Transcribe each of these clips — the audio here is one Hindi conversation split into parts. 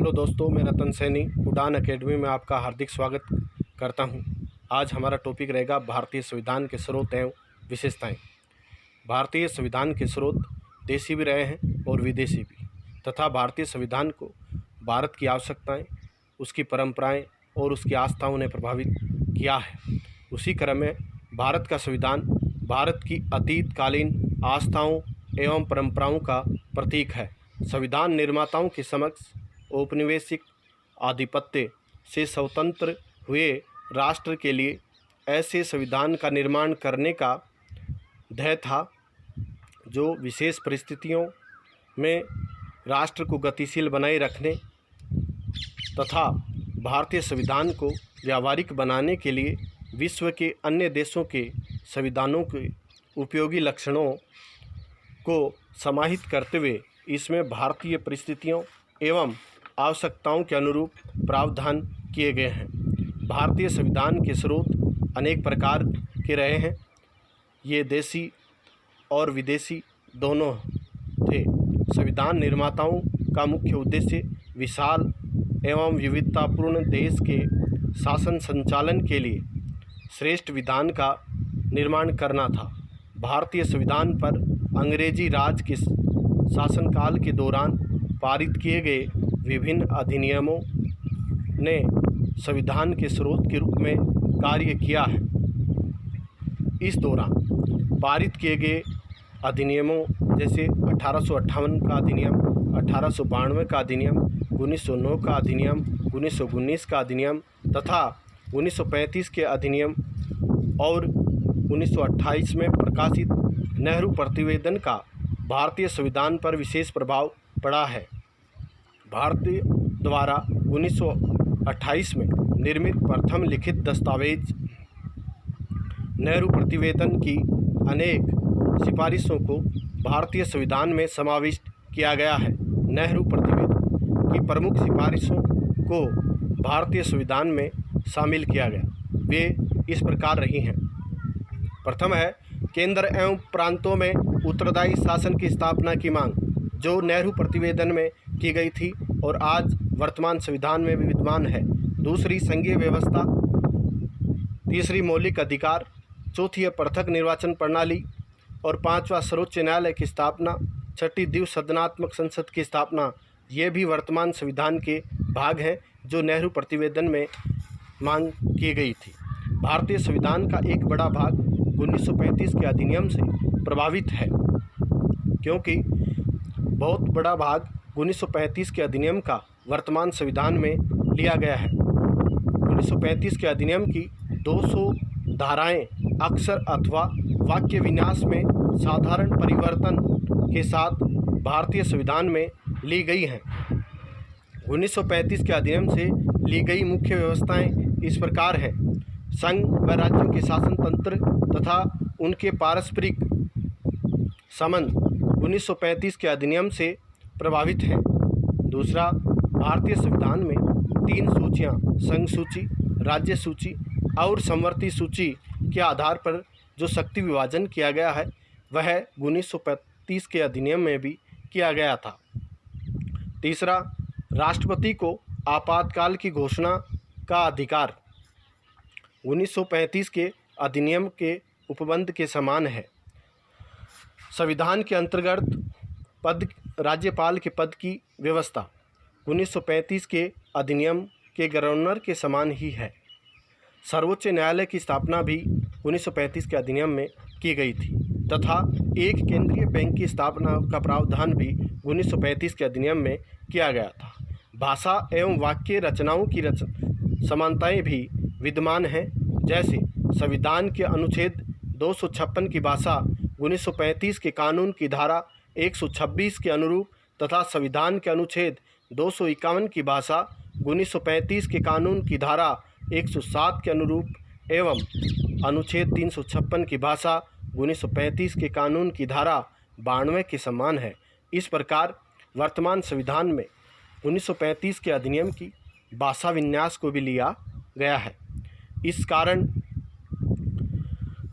हेलो दोस्तों, मैं रतन सैनी उड़ान एकेडमी में आपका हार्दिक स्वागत करता हूं। आज हमारा टॉपिक रहेगा भारतीय संविधान के स्रोत एवं विशेषताएं। भारतीय संविधान के स्रोत देशी भी रहे हैं और विदेशी भी, तथा भारतीय संविधान को भारत की आवश्यकताएं, उसकी परंपराएं और उसकी आस्थाओं ने प्रभावित किया है। उसी क्रम में भारत का संविधान भारत की अतीतकालीन आस्थाओं एवं परंपराओं का प्रतीक है। संविधान निर्माताओं के समक्ष औपनिवेशिक आधिपत्य से स्वतंत्र हुए राष्ट्र के लिए ऐसे संविधान का निर्माण करने का ध्येय था जो विशेष परिस्थितियों में राष्ट्र को गतिशील बनाए रखने तथा भारतीय संविधान को व्यावहारिक बनाने के लिए विश्व के अन्य देशों के संविधानों के उपयोगी लक्षणों को समाहित करते हुए इसमें भारतीय परिस्थितियों एवं आवश्यकताओं के अनुरूप प्रावधान किए गए हैं। भारतीय संविधान के स्रोत अनेक प्रकार के रहे हैं। ये देशी और विदेशी दोनों थे। संविधान निर्माताओं का मुख्य उद्देश्य विशाल एवं विविधतापूर्ण देश के शासन संचालन के लिए श्रेष्ठ विधान का निर्माण करना था। भारतीय संविधान पर अंग्रेजी राज के शासनकाल के दौरान पारित किए गए विभिन्न अधिनियमों ने संविधान के स्रोत के रूप में कार्य किया है। इस दौरान पारित किए गए अधिनियमों जैसे 1858 का अधिनियम, 1892 का अधिनियम, 1909 का अधिनियम, 1919 का अधिनियम तथा 1935 के अधिनियम और 1928 में प्रकाशित नेहरू प्रतिवेदन का भारतीय संविधान पर विशेष प्रभाव पड़ा है। भारतीय द्वारा 1928 में निर्मित प्रथम लिखित दस्तावेज नेहरू प्रतिवेदन की अनेक सिफारिशों को भारतीय संविधान में समाविष्ट किया गया है। नेहरू प्रतिवेदन की प्रमुख सिफारिशों को भारतीय संविधान में शामिल किया गया। वे इस प्रकार रही हैं। प्रथम है केंद्र एवं प्रांतों में उत्तरदायी शासन की स्थापना की मांग, जो नेहरू प्रतिवेदन में की गई थी और आज वर्तमान संविधान में विद्यमान है। दूसरी, संघीय व्यवस्था। तीसरी, मौलिक अधिकार। चौथी है पृथक निर्वाचन प्रणाली। और पांचवा, सर्वोच्च न्यायालय की स्थापना। छठी, द्विसदनात्मक संसद की स्थापना। ये भी वर्तमान संविधान के भाग हैं जो नेहरू प्रतिवेदन में मांग की गई थी। भारतीय संविधान का एक बड़ा भाग 1935 के अधिनियम से प्रभावित है, क्योंकि बहुत बड़ा भाग 1935 के अधिनियम का वर्तमान संविधान में लिया गया है। 1935 के अधिनियम की 200 धाराएं अक्षर अथवा वाक्य विन्यास में साधारण परिवर्तन के साथ भारतीय संविधान में ली गई हैं। 1935 के अधिनियम से ली गई मुख्य व्यवस्थाएं इस प्रकार हैं। संघ व राज्यों के शासन तंत्र तथा उनके पारस्परिक संबंध 1935 के अधिनियम से प्रभावित हैं। दूसरा, भारतीय संविधान में 3 सूचियां, संघ सूची, राज्य सूची और समवर्ती सूची के आधार पर जो शक्ति विभाजन किया गया है वह 1935 के अधिनियम में भी किया गया था। तीसरा, राष्ट्रपति को आपातकाल की घोषणा का अधिकार 1935 के अधिनियम के उपबंध के समान है। संविधान के अंतर्गत राज्यपाल के पद की व्यवस्था 1935 के अधिनियम के गवर्नर के समान ही है। सर्वोच्च न्यायालय की स्थापना भी 1935 के अधिनियम में की गई थी तथा एक केंद्रीय बैंक की स्थापना का प्रावधान भी 1935 के अधिनियम में किया गया था। भाषा एवं वाक्य रचनाओं की समानताएं भी विद्यमान हैं। जैसे संविधान के अनुच्छेद 256 की भाषा 1935 के कानून की धारा 126 के अनुरूप तथा संविधान के अनुच्छेद 251 की भाषा 1935 के कानून की धारा 107 के अनुरूप एवं अनुच्छेद 356 की भाषा 1935 के कानून की धारा 92 के समान है। इस प्रकार वर्तमान संविधान में 1935 के अधिनियम की भाषा विन्यास को भी लिया गया है। इस कारण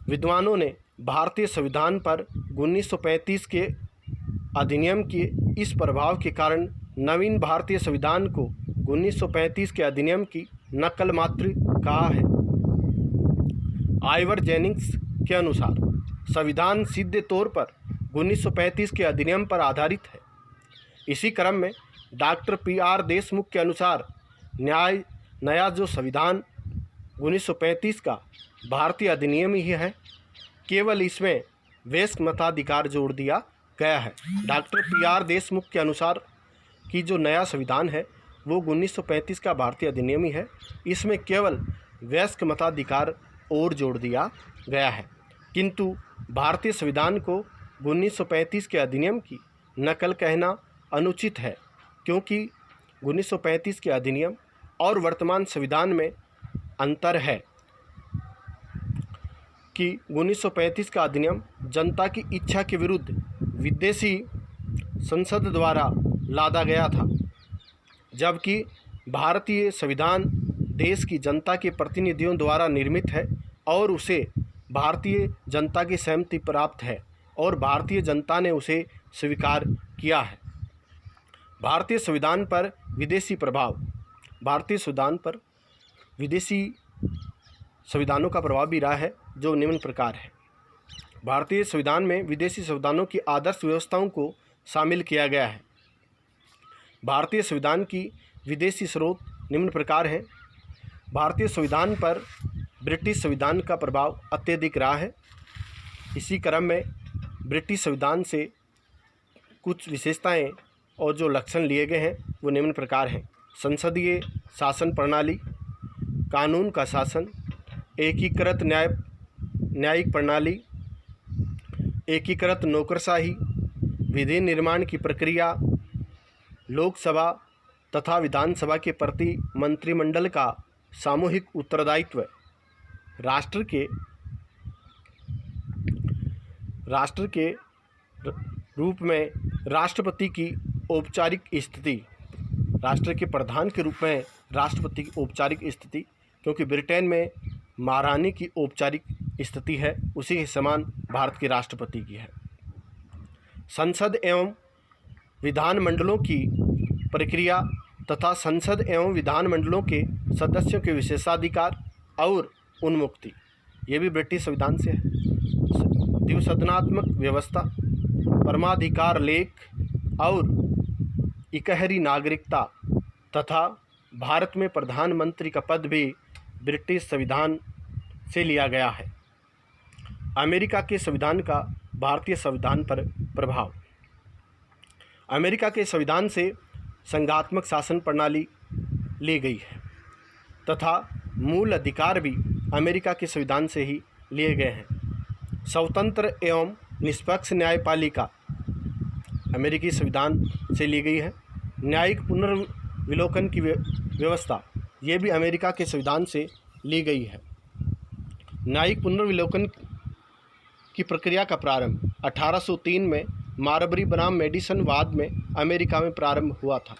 विद्वानों ने भारतीय संविधान पर 1935 के अधिनियम के इस प्रभाव के कारण नवीन भारतीय संविधान को 1935 के अधिनियम की नकल मात्र कहा है। आइवर जेनिंग्स के अनुसार संविधान सीधे तौर पर 1935 के अधिनियम पर आधारित है। इसी क्रम में डॉक्टर PR देशमुख के अनुसार नया जो संविधान 1935 का भारतीय अधिनियम ही है, केवल इसमें वयस्क मताधिकार जोड़ दिया गया है। डॉक्टर PR देशमुख के अनुसार कि जो नया संविधान है वो 1935 का भारतीय अधिनियम ही है, इसमें केवल वयस्क मताधिकार और जोड़ दिया गया है। किंतु भारतीय संविधान को 1935 के अधिनियम की नकल कहना अनुचित है, क्योंकि 1935 के अधिनियम और वर्तमान संविधान में अंतर है कि 1935 का अधिनियम जनता की इच्छा के विरुद्ध विदेशी संसद द्वारा लादा गया था, जबकि भारतीय संविधान देश की जनता के प्रतिनिधियों द्वारा निर्मित है और उसे भारतीय जनता की सहमति प्राप्त है और भारतीय जनता ने उसे स्वीकार किया है। भारतीय संविधान पर विदेशी प्रभाव। भारतीय संविधान पर विदेशी संविधानों का प्रभाव भी रहा है, जो निम्न प्रकार है। भारतीय संविधान में विदेशी संविधानों की आदर्श व्यवस्थाओं को शामिल किया गया है। भारतीय संविधान की विदेशी स्रोत निम्न प्रकार हैं। भारतीय संविधान पर ब्रिटिश संविधान का प्रभाव अत्यधिक रहा है। इसी क्रम में ब्रिटिश संविधान से कुछ विशेषताएं और जो लक्षण लिए गए हैं वो निम्न प्रकार हैं। संसदीय शासन प्रणाली, कानून का शासन, एकीकृत न्यायिक प्रणाली, एकीकृत नौकरशाही, विधि निर्माण की प्रक्रिया, लोकसभा तथा विधानसभा के प्रति मंत्रिमंडल का सामूहिक उत्तरदायित्व, राष्ट्र के रूप में राष्ट्रपति की औपचारिक स्थिति, राष्ट्र के प्रधान के रूप में राष्ट्रपति की औपचारिक स्थिति, क्योंकि ब्रिटेन में महारानी की औपचारिक स्थिति है, उसी के समान भारत के राष्ट्रपति की है। संसद एवं विधानमंडलों की प्रक्रिया तथा संसद एवं विधानमंडलों के सदस्यों के विशेषाधिकार और उन्मुक्ति, ये भी ब्रिटिश संविधान से है। द्विसदनात्मक व्यवस्था, परमाधिकार लेख और इकहरी नागरिकता तथा भारत में प्रधानमंत्री का पद भी ब्रिटिश संविधान से लिया गया है। अमेरिका के संविधान का भारतीय संविधान पर प्रभाव। अमेरिका के संविधान से संघात्मक शासन प्रणाली ली गई है तथा मूल अधिकार भी अमेरिका के संविधान से ही लिए गए हैं। स्वतंत्र एवं निष्पक्ष न्यायपालिका अमेरिकी संविधान से ली गई है। न्यायिक पुनर्विलोकन की व्यवस्था, ये भी अमेरिका के संविधान से ली गई है। न्यायिक पुनर्विलोकन की प्रक्रिया का प्रारंभ 1803 में मार्बरी बनाम मेडिसन वाद में अमेरिका में प्रारंभ हुआ था।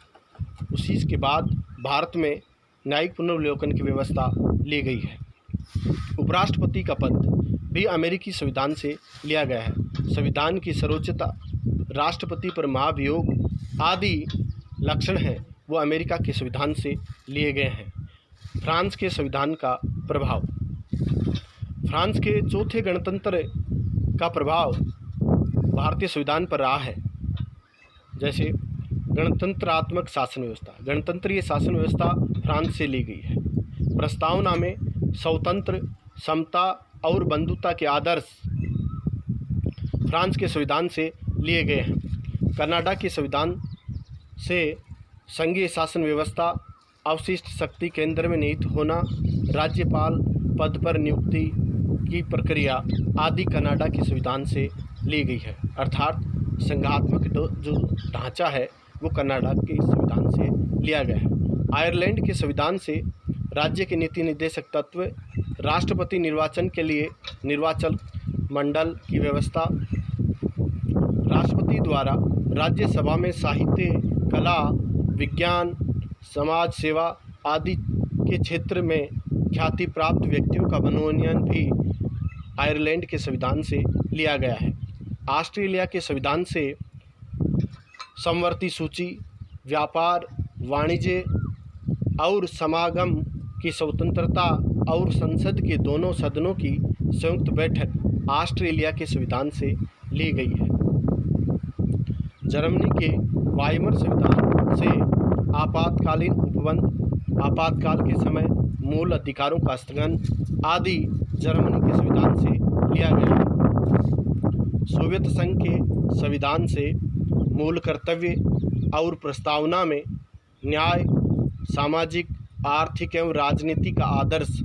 उसी के बाद भारत में न्यायिक पुनर्विलोकन की व्यवस्था ली गई है। उपराष्ट्रपति का पद भी अमेरिकी संविधान से लिया गया है। संविधान की सर्वोच्चता, राष्ट्रपति पर महाभियोग आदि लक्षण हैं वो अमेरिका के संविधान से लिए गए हैं। फ्रांस के संविधान का प्रभाव। फ्रांस के चौथे गणतंत्र का प्रभाव भारतीय संविधान पर रहा है। जैसे गणतंत्रात्मक शासन व्यवस्था, गणतंत्रीय शासन व्यवस्था फ्रांस से ली गई है। प्रस्तावना में स्वतंत्र, समता और बंधुता के आदर्श फ्रांस के संविधान से लिए गए हैं। कनाडा के संविधान से संघीय शासन व्यवस्था, अवशिष्ट शक्ति केंद्र में निहित होना, राज्यपाल पद पर नियुक्ति की प्रक्रिया आदि कनाडा के संविधान से ली गई है। अर्थात संघात्मक जो ढांचा है वो कनाडा के संविधान से लिया गया है। आयरलैंड के संविधान से राज्य के नीति निर्देशक तत्व, राष्ट्रपति निर्वाचन के लिए निर्वाचन मंडल की व्यवस्था, राष्ट्रपति द्वारा राज्यसभा में साहित्य, कला, विज्ञान, समाज सेवा आदि के क्षेत्र में ख्याति प्राप्त व्यक्तियों का मनोनयन भी आयरलैंड के संविधान से लिया गया है। ऑस्ट्रेलिया के संविधान से समवर्ती सूची, व्यापार, वाणिज्य और समागम की स्वतंत्रता और संसद के दोनों सदनों की संयुक्त बैठक ऑस्ट्रेलिया के संविधान से ली गई है। जर्मनी के वाइमर संविधान से आपातकालीन उपबंध, आपातकाल के समय मूल अधिकारों का स्थगन आदि जर्मनी के संविधान से लिया गया है। सोवियत संघ के संविधान से मूल कर्तव्य और प्रस्तावना में न्याय, सामाजिक, आर्थिक एवं राजनीति का आदर्श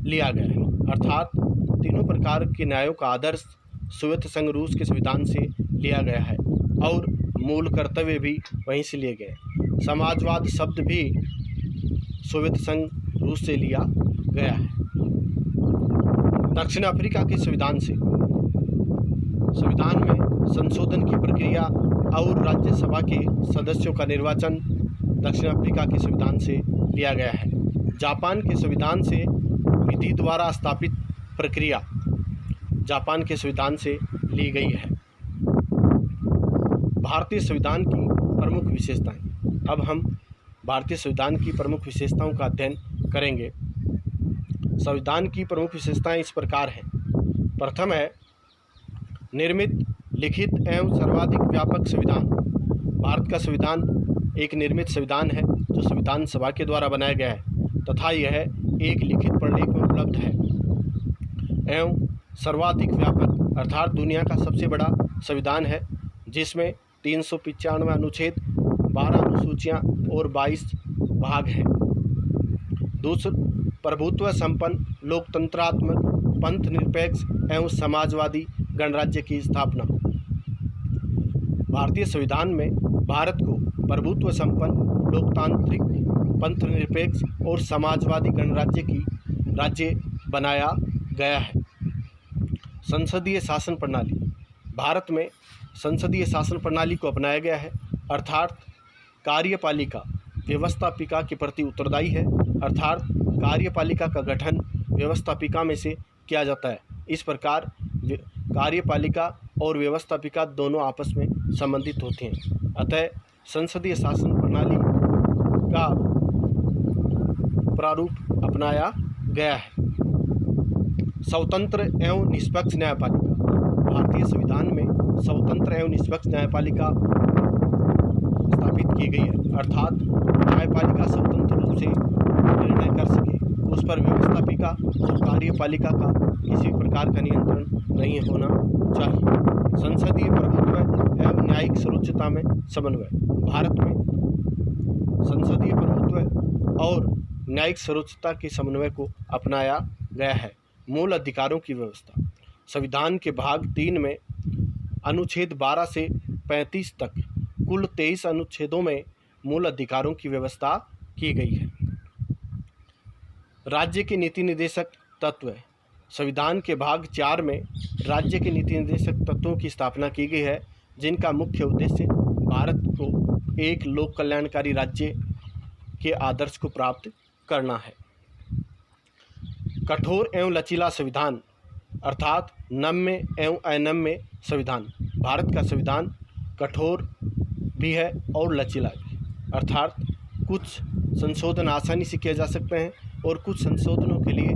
लिया गया है, अर्थात तीनों प्रकार के न्यायों का आदर्श सोवियत संघ रूस के संविधान से लिया गया है और मूल कर्तव्य भी वहीं से लिए गए। समाजवाद शब्द भी सोवियत संघ रूस से लिया गया है। दक्षिण अफ्रीका के संविधान से संविधान में संशोधन की प्रक्रिया और राज्यसभा के सदस्यों का निर्वाचन दक्षिण अफ्रीका के संविधान से लिया गया है। जापान के संविधान से विधि द्वारा स्थापित प्रक्रिया जापान के संविधान से ली गई है। भारतीय संविधान की प्रमुख विशेषताएं। अब हम भारतीय संविधान की प्रमुख विशेषताओं का अध्ययन करेंगे। संविधान की प्रमुख विशेषताएं इस प्रकार हैं। प्रथम है निर्मित, लिखित एवं सर्वाधिक व्यापक संविधान। भारत का संविधान एक निर्मित संविधान है जो संविधान सभा के द्वारा बनाया गया है तथा यह एक लिखित प्रलेख में उपलब्ध है एवं सर्वाधिक व्यापक अर्थात दुनिया का सबसे बड़ा संविधान है जिसमें 395 अनुच्छेद, 12 अनुसूचियाँ और 22 भाग हैं। दूसरा, प्रभुत्व संपन्न, लोकतंत्रात्मक, पंथ निरपेक्ष एवं समाजवादी गणराज्य की स्थापना। भारतीय संविधान में भारत को प्रभुत्व संपन्न, लोकतांत्रिक, पंथ निरपेक्ष और समाजवादी गणराज्य की राज्य बनाया गया है। संसदीय शासन प्रणाली। भारत में संसदीय शासन प्रणाली को अपनाया गया है, अर्थात कार्यपालिका व्यवस्थापिका के प्रति उत्तरदायी है, अर्थात कार्यपालिका का गठन व्यवस्थापिका में से किया जाता है। इस प्रकार कार्यपालिका और व्यवस्थापिका दोनों आपस में संबंधित होते हैं। अतः संसदीय शासन प्रणाली का प्रारूप अपनाया गया है। स्वतंत्र एवं निष्पक्ष न्यायपालिका। भारतीय संविधान में स्वतंत्र एवं निष्पक्ष न्यायपालिका स्थापित की गई है, अर्थात न्यायपालिका स्वतंत्र रूप से निर्णय कर सके, उस पर व्यवस्थापिका और कार्यपालिका का किसी प्रकार का नियंत्रण नहीं होना चाहिए। संसदीय प्रभुत्व एवं न्यायिक सर्वोच्चता में समन्वय। भारत में संसदीय प्रभुत्व और न्यायिक सर्वोच्चता के समन्वय को अपनाया गया है। मूल अधिकारों की व्यवस्था। संविधान के भाग 3 में अनुच्छेद 12 से 35 तक कुल 23 अनुच्छेदों में मूल अधिकारों की व्यवस्था की गई है। राज्य के नीति निर्देशक तत्व। संविधान के भाग 4 में राज्य के नीति निर्देशक तत्वों की स्थापना की गई है, जिनका मुख्य उद्देश्य भारत को एक लोक कल्याणकारी राज्य के आदर्श को प्राप्त करना है। कठोर एवं लचीला संविधान, अर्थात नम्य एवं अनम्य संविधान। भारत का संविधान कठोर भी है और लचीला भी, अर्थात कुछ संशोधन आसानी से किए जा सकते हैं और कुछ संशोधनों के लिए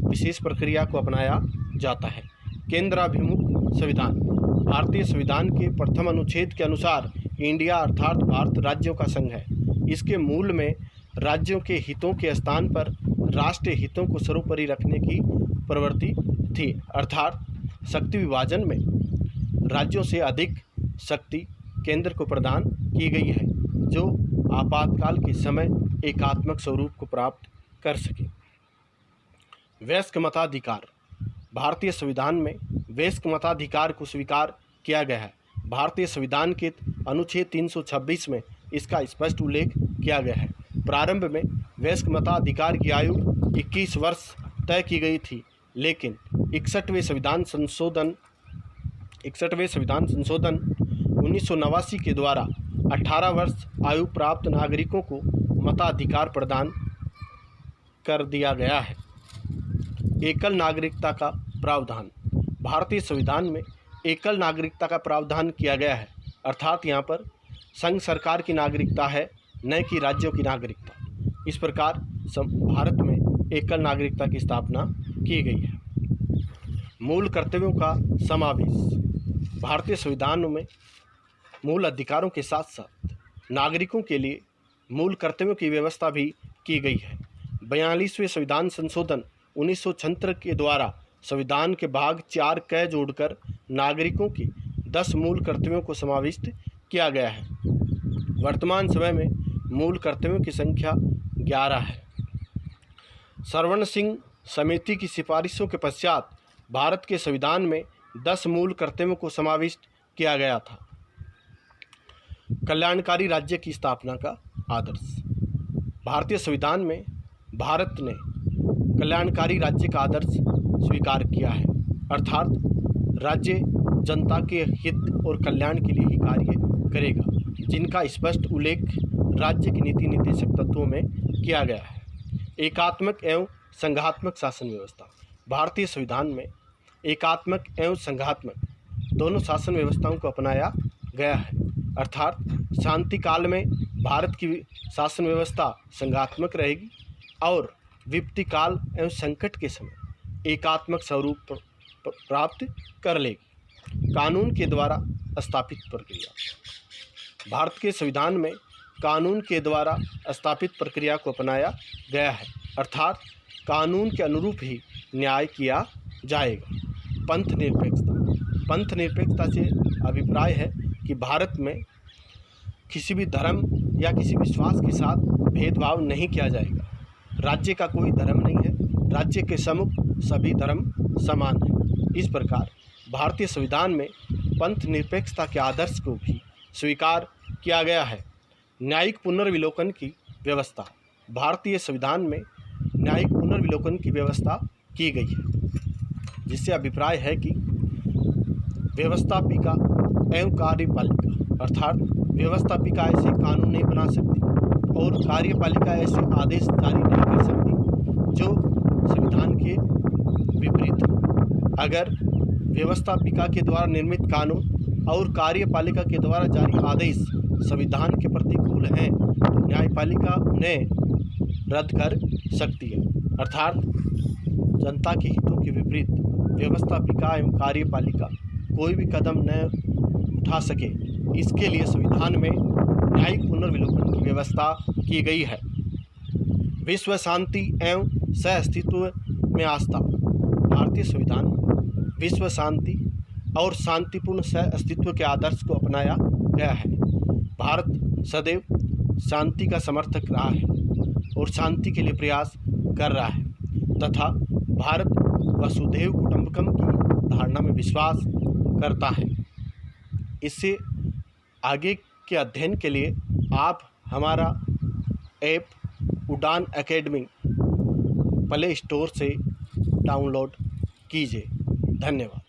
विशेष प्रक्रिया को अपनाया जाता है। केंद्राभिमुख संविधान। भारतीय संविधान के प्रथम अनुच्छेद के अनुसार इंडिया अर्थात भारत राज्यों का संघ है। इसके मूल में राज्यों के हितों के स्थान पर राष्ट्रीय हितों को सर्वोपरि रखने की प्रवृत्ति थी, अर्थात शक्ति विभाजन में राज्यों से अधिक शक्ति केंद्र को प्रदान की गई है, जो आपातकाल के समय एकात्मक स्वरूप को प्राप्त कर सके। वयस्क मताधिकार। भारतीय संविधान में वयस्क मताधिकार को स्वीकार किया गया है। भारतीय संविधान के अनुच्छेद 326 में इसका स्पष्ट उल्लेख किया गया है। प्रारंभ में वयस्क मताधिकार की आयु 21 वर्ष तय की गई थी, लेकिन 61वें संविधान संशोधन 1989 के द्वारा 18 वर्ष आयु प्राप्त नागरिकों को मताधिकार प्रदान कर दिया गया है। एकल नागरिकता का प्रावधान। भारतीय संविधान में एकल नागरिकता का प्रावधान किया गया है, अर्थात यहाँ पर संघ सरकार की नागरिकता है न कि राज्यों की नागरिकता। इस प्रकार भारत में एकल नागरिकता की स्थापना की गई है। मूल कर्तव्यों का समावेश। भारतीय संविधान में मूल अधिकारों के साथ साथ नागरिकों के लिए मूल कर्तव्यों की व्यवस्था भी की गई है। 42वें संविधान संशोधन 1976 के द्वारा संविधान के भाग 4 क जोड़कर नागरिकों के 10 मूल कर्तव्यों को समाविष्ट किया गया है। वर्तमान समय में मूल कर्तव्यों की संख्या 11 है। सरवण सिंह समिति की सिफारिशों के पश्चात भारत के संविधान में 10 मूल कर्तव्यों को समाविष्ट किया गया था। कल्याणकारी राज्य की स्थापना का आदर्श। भारतीय संविधान में भारत ने कल्याणकारी राज्य का आदर्श स्वीकार किया है, अर्थात राज्य जनता के हित और कल्याण के लिए ही कार्य करेगा, जिनका स्पष्ट उल्लेख राज्य की नीति निर्देशक तत्वों में किया गया है। एकात्मक एवं संघात्मक शासन व्यवस्था। भारतीय संविधान में एकात्मक एवं संघात्मक दोनों शासन व्यवस्थाओं को अपनाया गया है, अर्थात शांति काल में भारत की शासन व्यवस्था संघात्मक रहेगी और विपत्ति काल एवं संकट के समय एकात्मक स्वरूप प्राप्त कर लेगी। कानून के द्वारा स्थापित प्रक्रिया। भारत के संविधान में कानून के द्वारा स्थापित प्रक्रिया को अपनाया गया है, अर्थात कानून के अनुरूप ही न्याय किया जाएगा। पंथ निरपेक्षता। पंथ निरपेक्षता से अभिप्राय है कि भारत में किसी भी धर्म या किसी विश्वास के साथ भेदभाव नहीं किया जाएगा। राज्य का कोई धर्म नहीं है, राज्य के सम्मुख सभी धर्म समान हैं। इस प्रकार भारतीय संविधान में पंथ निरपेक्षता के आदर्श को भी स्वीकार किया गया है। न्यायिक पुनर्विलोकन की व्यवस्था। भारतीय संविधान में न्यायिक पुनर्विलोकन की व्यवस्था की गई है, जिससे अभिप्राय है कि व्यवस्थापिका एवं कार्यपालिका, अर्थात व्यवस्थापिका ऐसे कानून नहीं बना सकती और कार्यपालिका ऐसे आदेश जारी नहीं कर सकती जो संविधान के विपरीत हो। अगर व्यवस्थापिका के द्वारा निर्मित कानून और कार्यपालिका के द्वारा जारी आदेश संविधान के प्रतिकूल हैं तो न्यायपालिका उन्हें रद्द कर सकती है, अर्थात जनता के हितों के विपरीत व्यवस्थापिका एवं कार्यपालिका कोई भी कदम न उठा सके, इसके लिए संविधान में न्यायिक पुनर्विलोकन की व्यवस्था की गई है। विश्व शांति एवं सहअस्तित्व में आस्था। भारतीय संविधान में विश्व शांति और शांतिपूर्ण सहअस्तित्व के आदर्श को अपनाया गया है। भारत सदैव शांति का समर्थक रहा है और शांति के लिए प्रयास कर रहा है तथा भारत वसुधैव कुटुंबकम की धारणा में विश्वास करता है। इससे आगे के अध्ययन के लिए आप हमारा ऐप उड़ान एकेडमी प्ले स्टोर से डाउनलोड कीजिए। धन्यवाद।